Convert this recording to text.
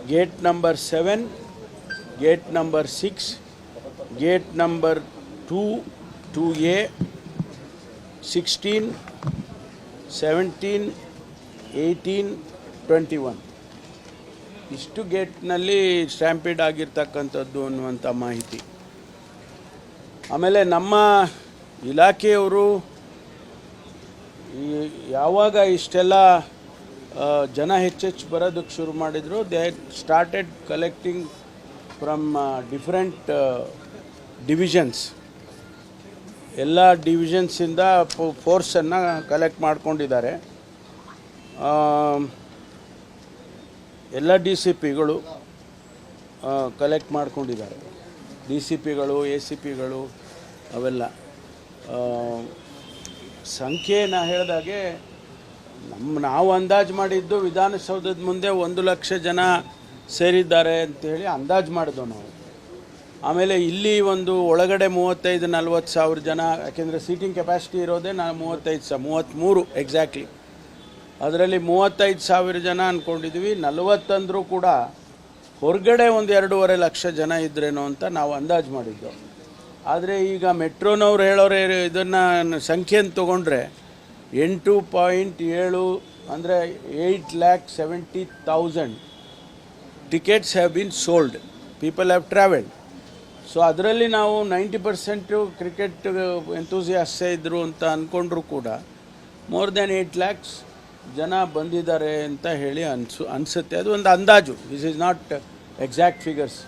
gate number 7, gate number 6, gate number 2, 2A, 16, 17, 18, 21 ಇಷ್ಟು ಗೇಟ್ನಲ್ಲಿ stampede ಆಗಿರ್ತಕ್ಕಂಥದ್ದು ಅನ್ನುವಂಥ ಮಾಹಿತಿ. ಆಮೇಲೆ ನಮ್ಮ ಇಲಾಖೆಯವರು ಯಾವಾಗ ಇಷ್ಟೆಲ್ಲ ಜನ ಹೆಚ್ಚೆಚ್ಚು ಬರೋದಕ್ಕೆ ಶುರು ಮಾಡಿದ್ರು, they started collecting from different divisions. ಎಲ್ಲ ಡಿವಿಷನ್ಸಿಂದ ಫೋರ್ಸನ್ನು ಕಲೆಕ್ಟ್ ಮಾಡ್ಕೊಂಡಿದ್ದಾರೆ. ಎಲ್ಲ ಡಿ ಸಿ ಪಿಗಳು ಕಲೆಕ್ಟ್ ಮಾಡ್ಕೊಂಡಿದ್ದಾರೆ. ಡಿ ಸಿ ಪಿಗಳು, ಎ ಸಿ ಪಿಗಳು ಅವೆಲ್ಲ ಸಂಖ್ಯೆ ನಾ ಹೇಳಿದಾಗೆ ನಾವು ಅಂದಾಜು ಮಾಡಿದ್ದು ವಿಧಾನಸೌಧದ ಮುಂದೆ 1 ಲಕ್ಷ ಜನ ಸೇರಿದ್ದಾರೆ ಅಂಥೇಳಿ ಅಂದಾಜು ಮಾಡಿದ್ವು ನಾವು. ಆಮೇಲೆ ಇಲ್ಲಿ ಒಂದು ಒಳಗಡೆ 35-40 ಸಾವಿರ ಜನ, ಯಾಕೆಂದರೆ ಸೀಟಿಂಗ್ ಕೆಪಾಸಿಟಿ ಇರೋದೇ 33 ಎಕ್ಸಾಕ್ಟ್ಲಿ. ಅದರಲ್ಲಿ 35 ಸಾವಿರ ಜನ ಅಂದ್ಕೊಂಡಿದ್ವಿ. 40 ಅಂದರೂ ಕೂಡ ಹೊರಗಡೆ ಒಂದು 2.5 ಲಕ್ಷ ಜನ ಇದ್ರೇನೋ ಅಂತ ನಾವು ಅಂದಾಜು ಮಾಡಿದ್ದು. ಆದರೆ ಈಗ ಮೆಟ್ರೋನವ್ರು ಹೇಳೋರೆ ಇದನ್ನು ಸಂಖ್ಯೆಯನ್ನು ತೊಗೊಂಡ್ರೆ 8.7 ಅಂದರೆ 8,70,000 tickets have been sold, people have travelled. So ಅದರಲ್ಲಿ ನಾವು 90% ಕ್ರಿಕೆಟ್ ಎಂತೂಸಿಯಾಸ್ಟೇ ಇದ್ದರು ಅಂತ ಅಂದ್ಕೊಂಡ್ರೂ ಕೂಡ ಮೋರ್ ದ್ಯಾನ್ 8 lakhs ಜನ ಬಂದಿದ್ದಾರೆ ಅಂತ ಹೇಳಿ ಅನಿಸುತ್ತೆ. ಅದು ಒಂದು ಅಂದಾಜು. This is not exact figures.